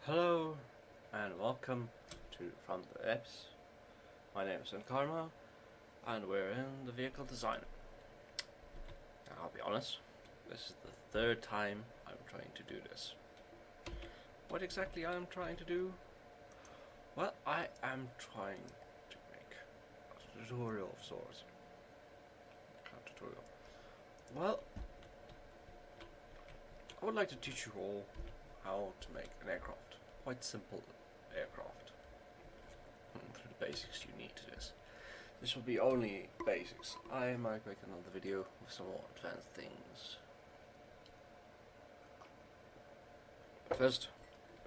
Hello and welcome to From the Apps. My name is Karma and we're in the vehicle designer. Now, I'll be honest, this is the third time I'm trying to do this. What exactly I'm trying to do? Well, I am trying to make a tutorial of sorts. Kind of tutorial. Well, I would like to teach you all how to make an aircraft. Quite simple aircraft. Through the basics you need to this. This will be only basics. I might make another video with some more advanced things. But first,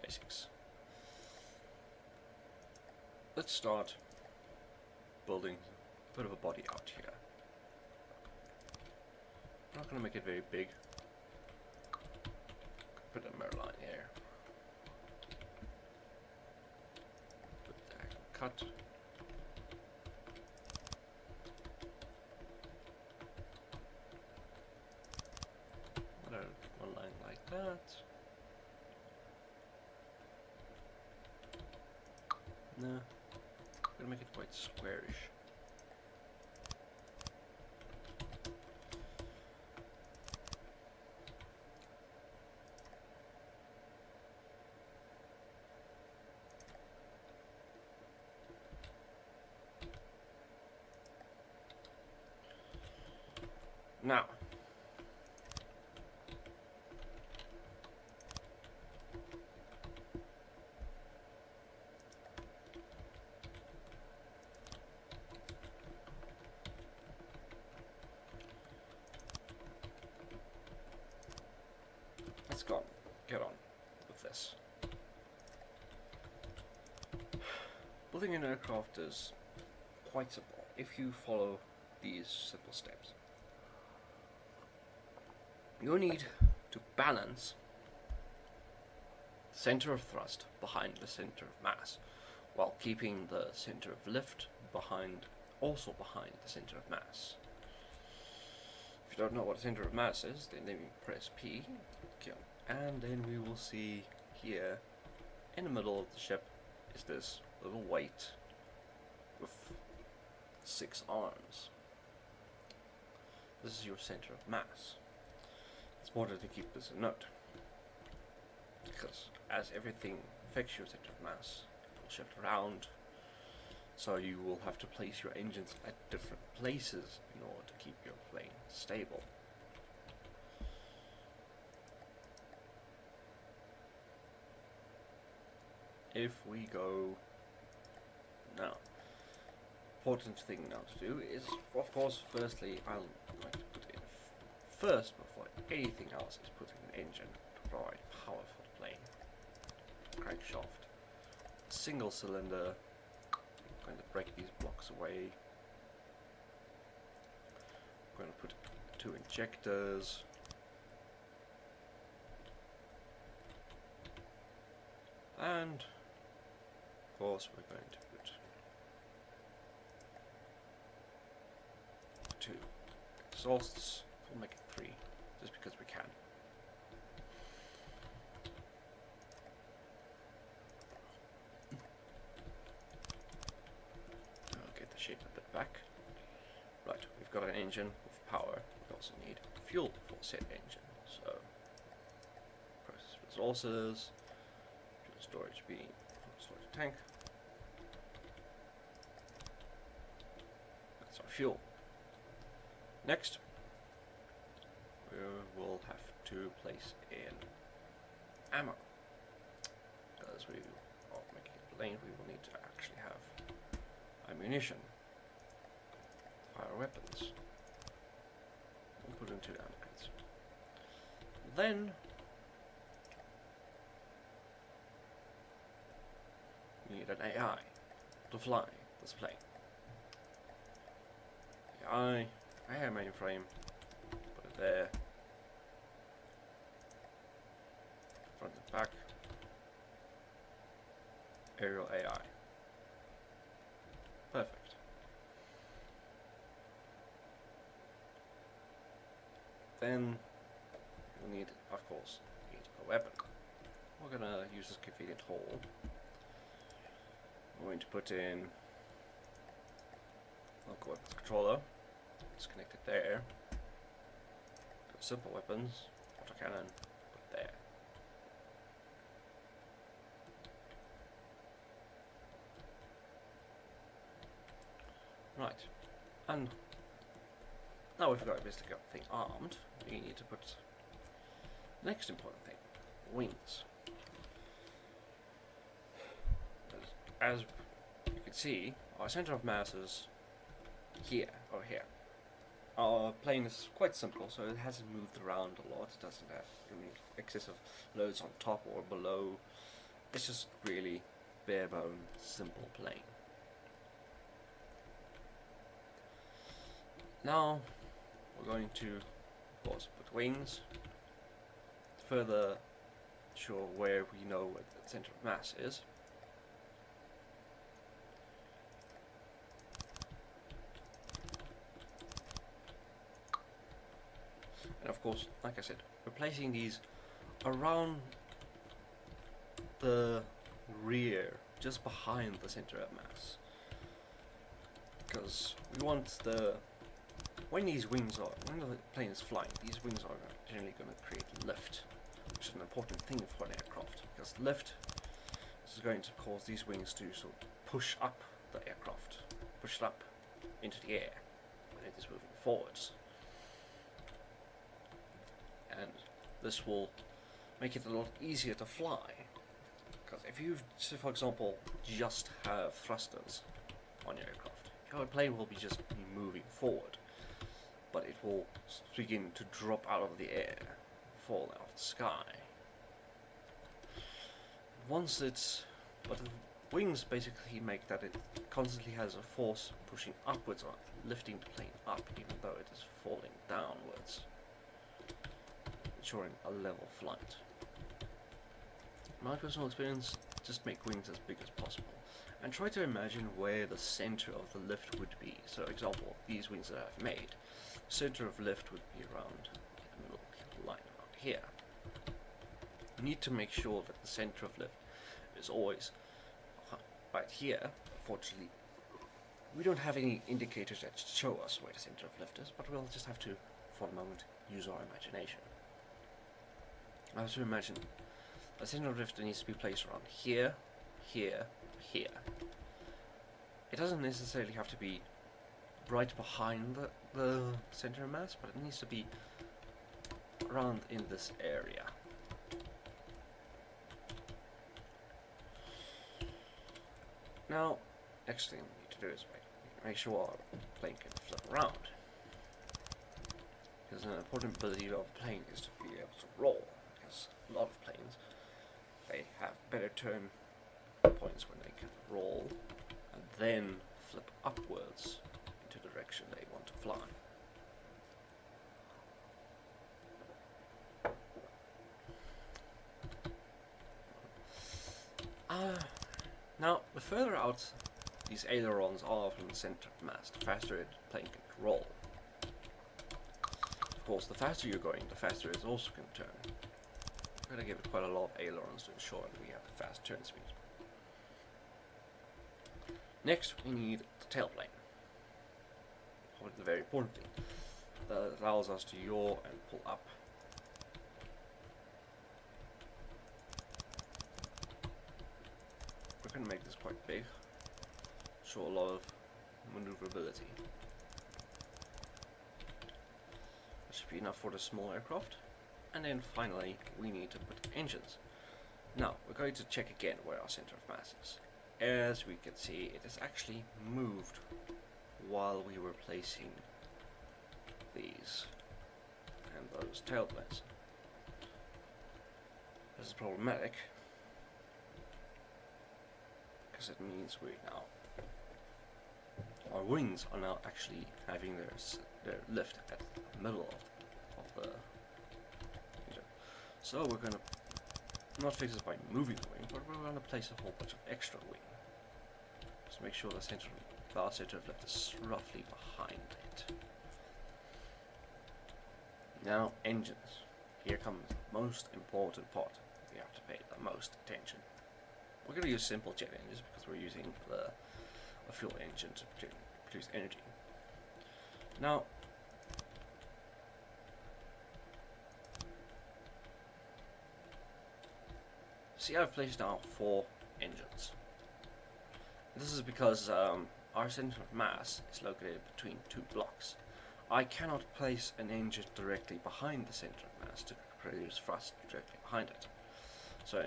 basics. Let's start building a bit of a body out here. I'm not going to make it very big. Put a mirror line here. Cut. One line like that. No, gonna make it quite squarish. Now, let's get on with this. Building an aircraft is quite simple if you follow these simple steps. You need to balance the center of thrust behind the center of mass, while keeping the center of lift also behind the center of mass. If you don't know what the center of mass is, then you press P, and then we will see here in the middle of the ship is this little weight with 6 arms. This is your center of mass. It's important to keep this in note, because as everything affects your center of mass, it will shift around, so you will have to place your engines at different places in order to keep your plane stable. If we go now, important thing now to do is, of course, firstly I'll like to put in first before anything else is putting an engine to provide power for the plane. Crankshaft, single cylinder. I'm going to break these blocks away. I'm going to put 2 injectors. And of course we're going to put 2 exhausts. We'll make it 3, just because we can. I'll get the shape a bit back. Right, we've got an engine with power. We also need fuel for said engine. So, process resources, fuel storage beam, storage tank. That's our fuel. Next, we will have to place in ammo, because we are making a plane. We will need to actually have ammunition, fire weapons. We'll put in 2 ammo crates. Then we need an AI to fly this plane. AI mainframe. Put it there. Front and back. Aerial AI. Perfect. Then we'll need, of course, a weapon. we're gonna use this convenient hole. We're going to put in local weapons controller. Disconnect it there. Put simple weapons, autocannon, put there. Right, and now we've got basically got the thing armed. We need to put the next important thing: wings. As you can see, our center of mass is here or here. Our plane is quite simple, so it hasn't moved around a lot. It doesn't have any excessive loads on top or below. It's just really bare bone, simple plane. Now we're going to, of course, put wings. Further show where we know what the center of mass is. And of course, like I said, we're placing these around the rear, just behind the center of mass. Because we want when the plane is flying, these wings are generally going to create lift, which is an important thing for an aircraft, because lift is going to cause these wings to sort of push up the aircraft, push it up into the air when it is moving forwards. And this will make it a lot easier to fly. Because if you, say for example, just have thrusters on your aircraft, your plane will be just moving forward, but it will begin to drop out of the air, fall out of the sky. But the wings basically make that it constantly has a force pushing upwards or lifting the plane up, even though it is falling downwards, ensuring a level flight. My personal experience, just make wings as big as possible and try to imagine where the center of the lift would be. So example, these wings that I've made, center of lift would be around the middle line around here. You need to make sure that the center of lift is always right here. Unfortunately, we don't have any indicators that show us where the center of lift is, but we'll just have to, for the moment, use our imagination. I have to imagine the center of lift needs to be placed around here, here, here. It doesn't necessarily have to be right behind the center of mass, but it needs to be around in this area. Now, next thing we need to do is make sure our plane can flip around. Because an important ability of a plane is to be able to roll. Because a lot of planes, they have better turn points when they can roll and then flip upwards into the direction they want to fly. Now, the further out these ailerons are from the center of mass, the faster the plane can roll. Of course, the faster you're going, the faster it's also going to turn. I'm going to give it quite a lot of ailerons to ensure that we have a fast turn speed. Next, we need the tailplane. Probably the very important thing. That allows us to yaw and pull up. We're going to make this quite big, show a lot of maneuverability. That should be enough for the small aircraft. And then finally, we need to put engines. Now, we're going to check again where our center of mass is. As we can see, it is actually moved while we were placing these and those tailplanes. This is problematic, because it means our wings are now actually having their lift at the middle of the so we're going to not fix this by moving the wing, but we're going to place a whole bunch of extra wing. Just make sure the center of lift is roughly behind it. Now, engines. Here comes the most important part. you have to pay the most attention. We're going to use simple jet engines because we're using a fuel engine to produce energy. Now, see, I've placed now 4 engines. This is because our center of mass is located between 2 blocks. I cannot place an engine directly behind the center of mass to produce thrust directly behind it. So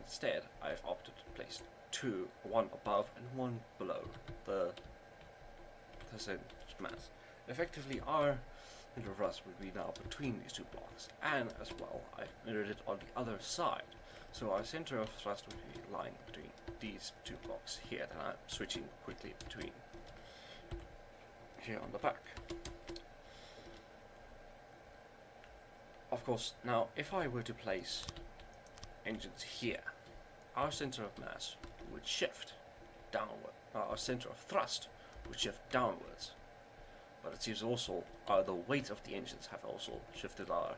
instead, I've opted to place 2, one above and one below the center of mass. Effectively, our center of thrust would be now between these 2 blocks, and as well, I've mirrored it on the other side. So our center of thrust would be lying between these 2 blocks here, and I'm switching quickly between here on the back. Of course, now if I were to place engines here, our center of mass would shift downward. Our center of thrust would shift downwards. But it seems also the weight of the engines have also shifted our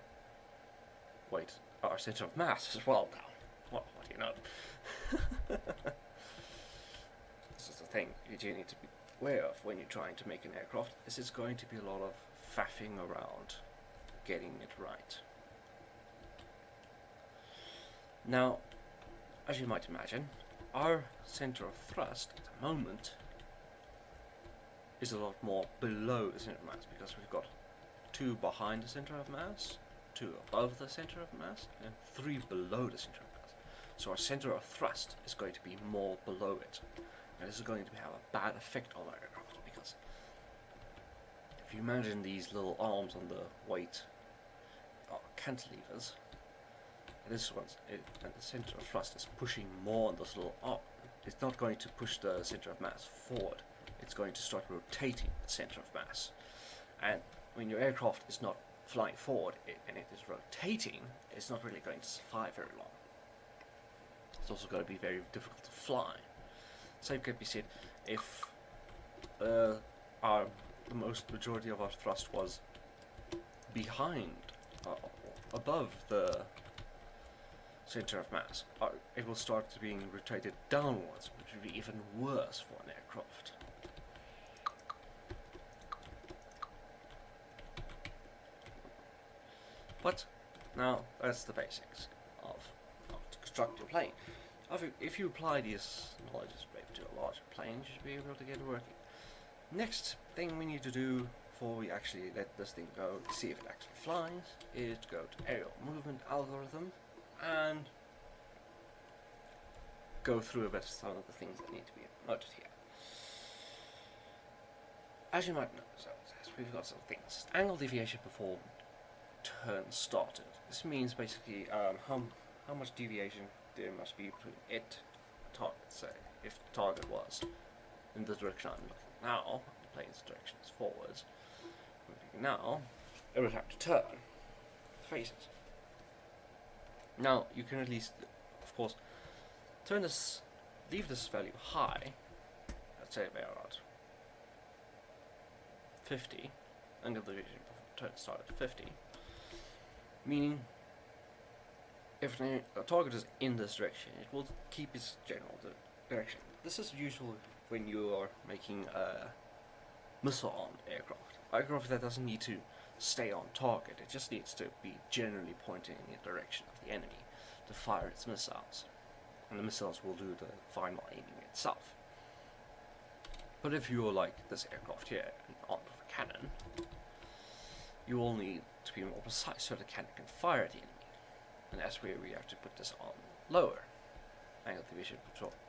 center of mass as well now. Well, what do you know? This is the thing you do need to be aware of when you're trying to make an aircraft. Is it's going to be a lot of faffing around getting it right. Now, as you might imagine, our center of thrust at the moment is a lot more below the center of mass because we've got 2 behind the center of mass, 2 above the center of mass, and 3 below the center of mass. So our center of thrust is going to be more below it, and this is going to have a bad effect on our aircraft because if you imagine these little arms on the weight cantilevers, and the center of thrust is pushing more on this little arm. It's not going to push the center of mass forward. It's going to start rotating the center of mass. And when your aircraft is not flying forward and it is rotating, it's not really going to survive very long. It's also going to be very difficult to fly. Same could be said if the majority of our thrust was behind, above the center of mass. It will start being rotated downwards, which would be even worse for an aircraft. But now that's the basics of how to construct your plane. If you apply these knowledges to a larger plane, you should be able to get it working. Next thing we need to do before we actually let this thing go, see if it actually flies, is to go to aerial movement algorithm and go through a bit of some of the things that need to be noted here. As you might know, we've got some things. Angle deviation before turn started. This means basically how much deviation there must be between it and target. So if the target was in the direction I'm looking now, the plane's direction is forwards. Now, it would have to turn faces. Now, you can at least, of course, leave this value high, let's say about 50, angle deviation before turn start at 50, meaning if a target is in this direction, it will keep its general direction. This is usual when you are making a missile-armed aircraft that doesn't need to stay on target, it just needs to be generally pointing in the direction of the enemy to fire its missiles, and the missiles will do the final aiming itself. But if you're like this aircraft here, armed with a cannon, you will need to be more precise so the cannon can fire at the enemy, and that's where we have to put this on lower. Angle deviation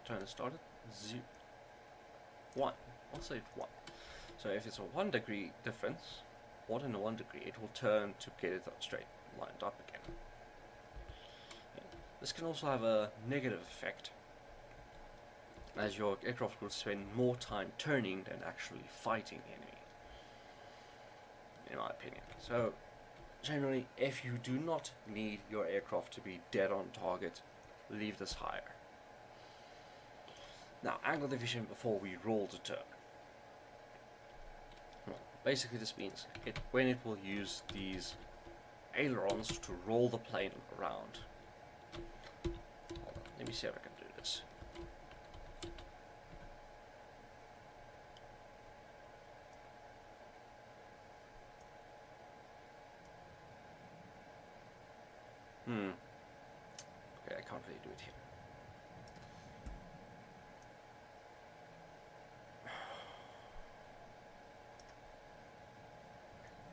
turn started 1. I'll say 1. So if it's a 1 degree difference, 1 and a 1 degree, it will turn to get it straight lined up again. This can also have a negative effect, as your aircraft will spend more time turning than actually fighting the enemy, in my opinion. So generally, if you do not need your aircraft to be dead on target, leave this higher. Now, angle deviation before we roll the turn. Well, basically this means when it will use these ailerons to roll the plane around. Let me see if I can do this. Okay, I can't really do it here.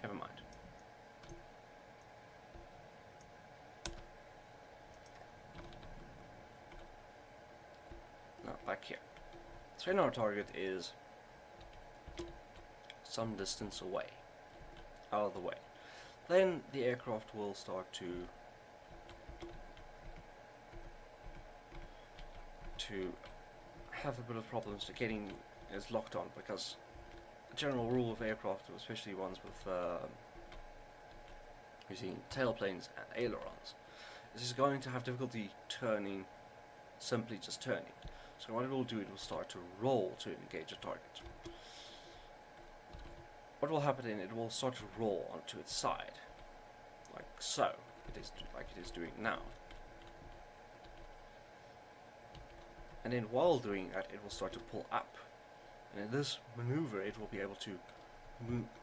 Never mind. Now, back here. So our target is some distance away, out of the way. Then the aircraft will start to have a bit of problems to getting is locked on, because the general rule of aircraft, especially ones with using tailplanes and ailerons, is it's going to have difficulty turning, simply just turning. So what it will do, it will start to roll to engage a target. What will happen then, it will start to roll onto its side, like so, like it is doing now. And then while doing that, it will start to pull up. And in this maneuver, it will be able to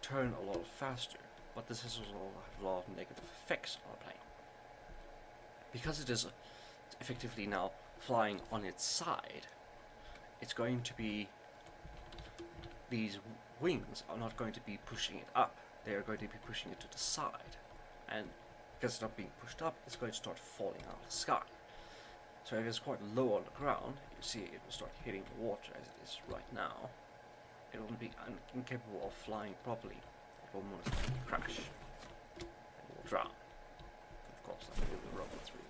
turn a lot faster. But this has also have a lot of negative effects on the plane. Because it is effectively now flying on its side, it's going to be, these wings are not going to be pushing it up. They are going to be pushing it to the side. And because it's not being pushed up, it's going to start falling out of the sky. So if it's quite low on the ground, you see it will start hitting the water as it is right now. It will be incapable of flying properly. It will most likely crash. It will drown. Of course, like all the robots really.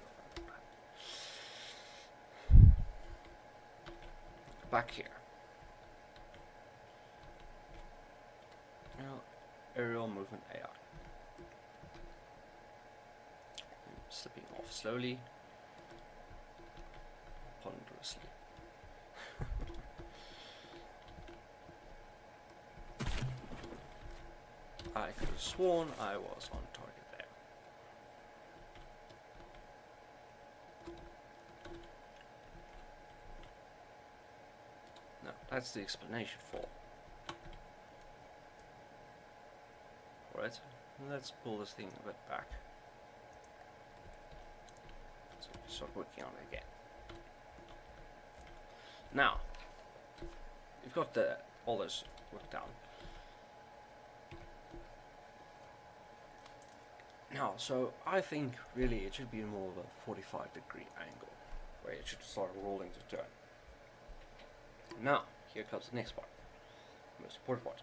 Back here. Now, aerial movement AI. Slipping off slowly. Ponderously. I could have sworn I was on target there. No, that's the explanation for. Alright, let's pull this thing a bit back. So we can start working on it again. Now, you've got all this worked down. Now, so I think really it should be more of a 45-degree angle, where it should start rolling to turn. Now, here comes the next part, the most important part.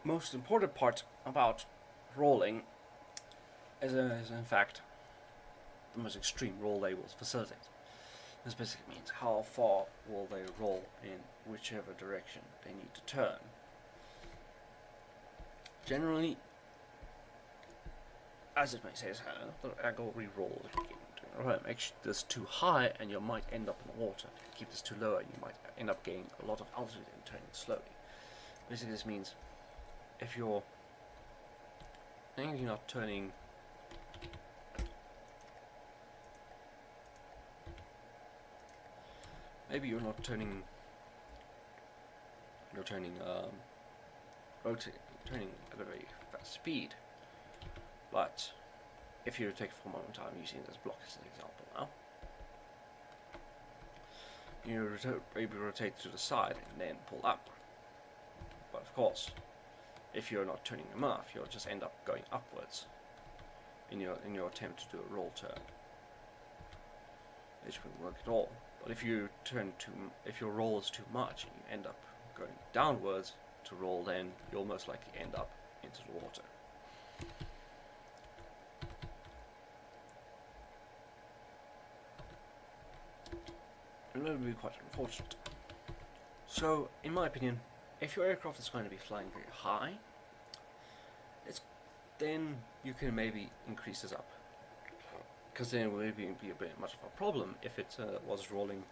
Most important part about rolling is in fact the most extreme roll they will facilitate. This basically means how far will they roll in whichever direction they need to turn. Generally, as it may say, the angle re-roll make this too high and you might end up in the water. Keep this too low and you might end up gaining a lot of altitude and turning slowly. Basically this means if you're not turning maybe you're not turning turning at a very fast speed, but if you take for a moment time using this block as an example now, you maybe rotate to the side and then pull up. But of course, if you're not turning enough, you'll just end up going upwards in your attempt to do a roll turn, which won't work at all. But if you if your roll is too much and you end up going downwards to roll, then you'll most likely end up into the water. And that would be quite unfortunate. So, in my opinion, if your aircraft is going to be flying very high, then you can maybe increase this up. Because then it would be a bit much of a problem if it was rolling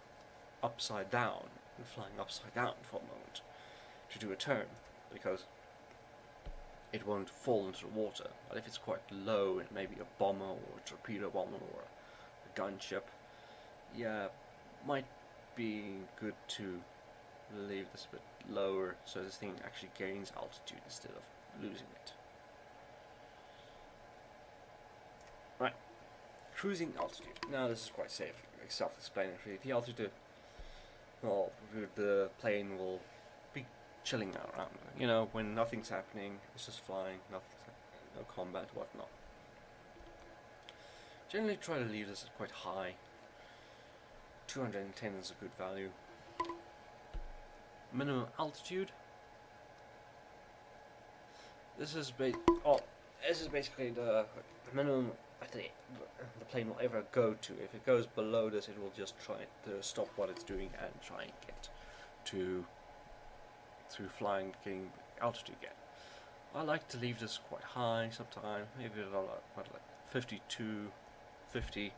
upside down and flying upside down for a moment to do a turn. Because it won't fall into the water. But if it's quite low, and maybe a bomber or a torpedo bomber or a gunship, yeah, might be good to leave this a bit lower so this thing actually gains altitude instead of losing it. Right, cruising altitude. Now this is quite safe, self-explanatory. The altitude, well, the plane will be chilling around. You know, when nothing's happening, it's just flying, no combat, whatnot. Generally try to leave this at quite high. 210 is a good value. Minimum altitude. This is basically the minimum that the plane will ever go to. If it goes below this, it will just try to stop what it's doing and try and get to flying, getting altitude again. I like to leave this quite high sometimes, maybe like 52, 50.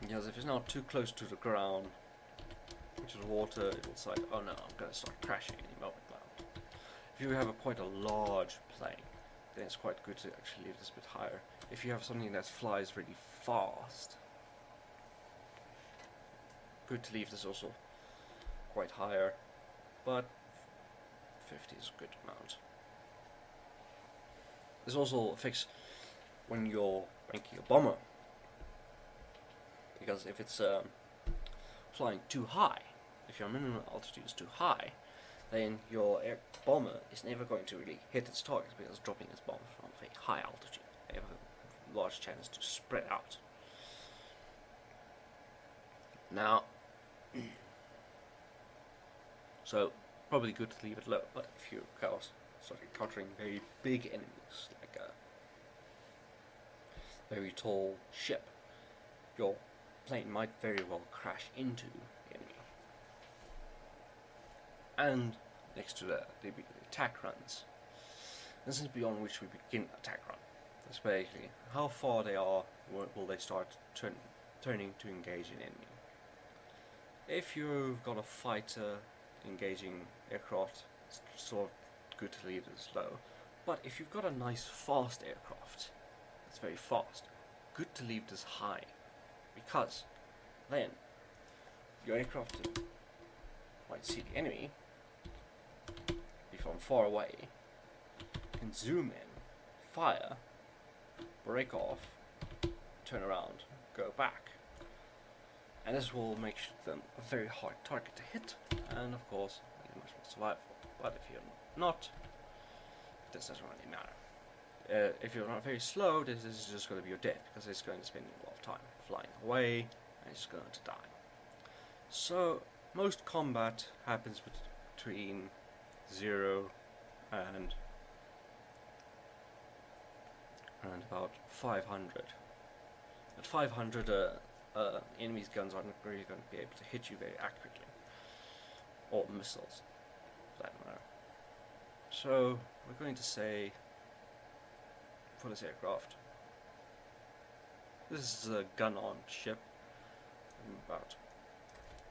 Because if it's not too close to the ground, to the water, it will say, oh no, I'm going to start crashing any moment now. If you have quite a large plane, then it's quite good to actually leave this a bit higher. If you have something that flies really fast, good to leave this also quite higher, but 50 is a good amount. There's also a fix when you're making a bomber, because if it's flying too high, if your minimum altitude is too high, then your bomber is never going to really hit its target, because dropping its bomb from a high altitude, they have a large chance to spread out. Now, so probably good to leave it low, but if you start encountering very big enemies, like a very tall ship, your plane might very well crash into the enemy. And next to the attack runs. This is beyond which we begin attack run. That's basically how far they are, will they start turning to engage an enemy. If you've got a fighter engaging aircraft, it's sort of good to leave this low. But if you've got a nice fast aircraft, it's very fast, good to leave this high. Because then your aircraft might see the enemy, be from far away, can zoom in, fire, break off, turn around, go back. And this will make them a very hard target to hit, and of course much more survivable. But if you're not, this doesn't really matter. If you're not very slow, this is just going to be your death, because it's going to spend a lot of time flying away, and it's going to die. So most combat happens between 0 and about 500. At 500, enemy's guns aren't really going to be able to hit you very accurately, or missiles, for that matter. So we're going to say, for this aircraft, this is a gun-on ship, about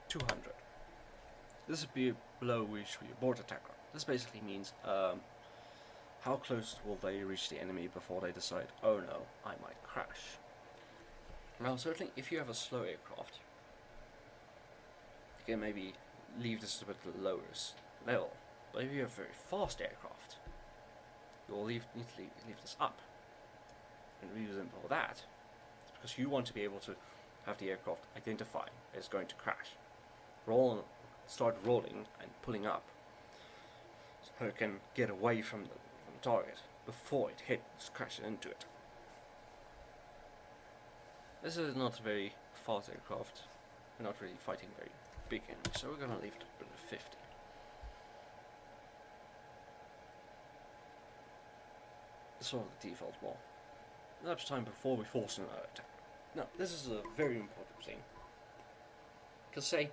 200. This would be below which we abort attack. This basically means how close will they reach the enemy before they decide, oh no, I might crash. Now certainly if you have a slow aircraft, you can maybe leave this a bit lower level. But if you have a very fast aircraft, you will need to leave this up. And the reason for that is because you want to be able to have the aircraft identify it's going to crash. Start rolling and pulling up, so it can get away from the target before it hits, crashing into it. This is not a very fast aircraft. We're not really fighting very big enemies, so we're going to leave it at 50. It's sort of the default wall. Elapsed time before we force an attack. Now, this is a very important thing. Because say,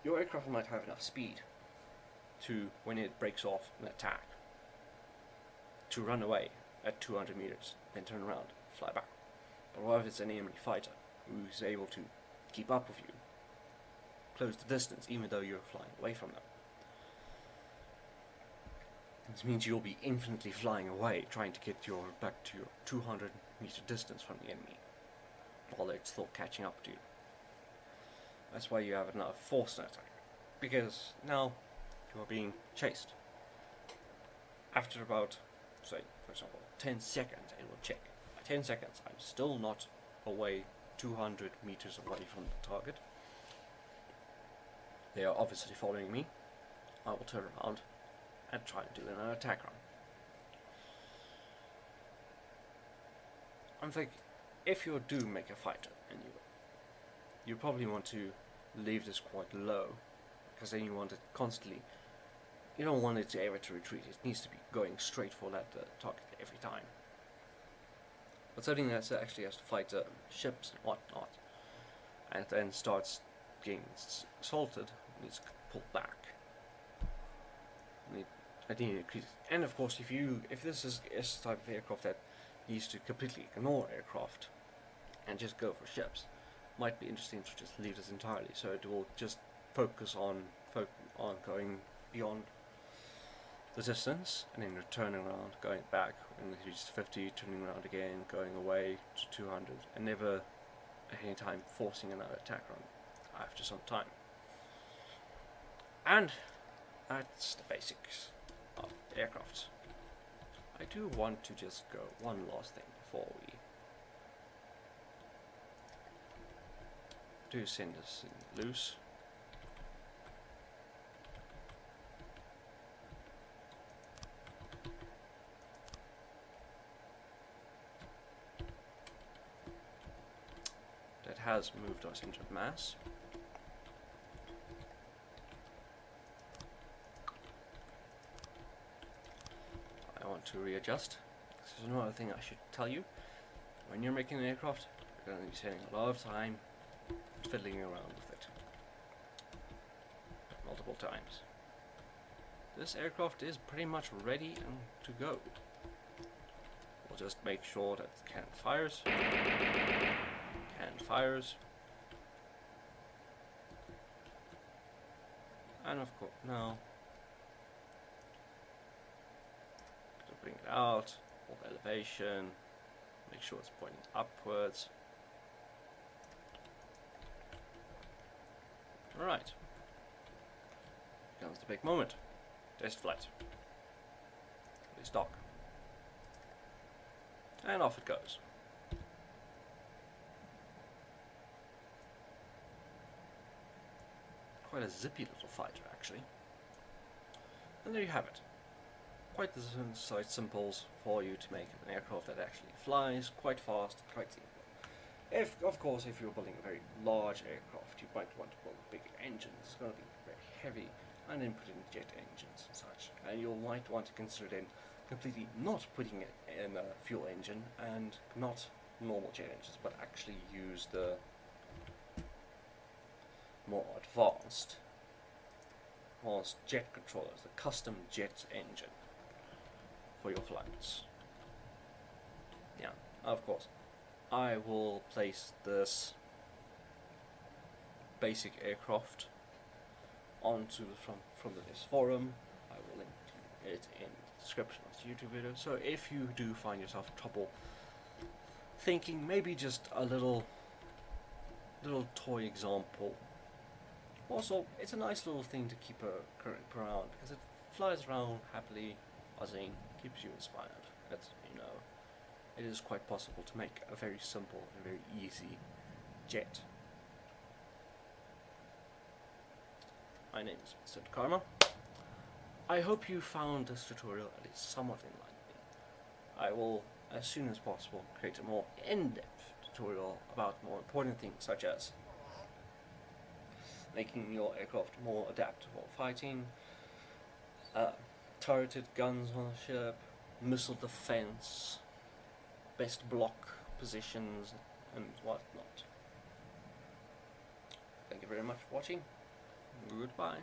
your aircraft might have enough speed to, when it breaks off an attack, to run away at 200 meters, then turn around, fly back. But what if it's an enemy fighter who's able to keep up with you, close the distance, even though you're flying away from them? This means you'll be infinitely flying away, trying to get back to your 200-meter distance from the enemy, while they're still catching up to you. That's why you have another forced attack, because now you are being chased. After about, say, for example, 10 seconds, it will check. By 10 seconds, I'm still not away 200 meters away from the target. They are obviously following me. I will turn around and try to do an attack run. I'm thinking, if you do make a fighter, and you probably want to leave this quite low, because then you want it constantly. You don't want it to ever to retreat. It needs to be going straight for that target every time. But something that actually has to fight ships and whatnot, and then starts getting assaulted, needs to pull back. I think it increases. And of course, if this is a type of aircraft that needs to completely ignore aircraft and just go for ships, might be interesting to just leave this entirely, so it will just focus on going beyond the distance, and then returning around, going back when it reaches 50, turning around again, going away to 200, and never at any time forcing another attack run after some time. And that's the basics of aircraft. I do want to just go one last thing before we do send this thing loose. That has moved us into mass. I want to readjust. This is another thing I should tell you. When you're making an aircraft, you're going to be spending a lot of time fiddling around with it. Multiple times. This aircraft is pretty much ready and to go. We'll just make sure that the cannon fires. Cannon fires. And of course, now to bring it out, hold elevation, make sure it's pointing upwards. Alright. Here comes the big moment. Test flight. Release dock. And off it goes. Quite a zippy little fighter, actually. And there you have it. Quite the size simples for you to make an aircraft that actually flies quite fast, quite simple. Of course, if you're building a very large aircraft, you might want to build big engines. It's going to be very heavy, and then put in jet engines and such. And you might want to consider then completely not putting it in a fuel engine and not normal jet engines, but actually use the more advanced jet controllers, the custom jet engine for your flights. Yeah, of course. I will place this basic aircraft onto from this forum. I will link to it in the description of the YouTube video. So if you do find yourself trouble thinking, maybe just a little toy example. Also, it's a nice little thing to keep around because it flies around happily, buzzing, keeps you inspired. That's, it is quite possible to make a very simple and very easy jet. My name is Mr. Karma. I hope you found this tutorial at least somewhat enlightening. I will, as soon as possible, create a more in-depth tutorial about more important things such as making your aircraft more adaptable fighting, turreted guns on a ship, missile defense, best block positions, and whatnot. Thank you very much for watching. Goodbye.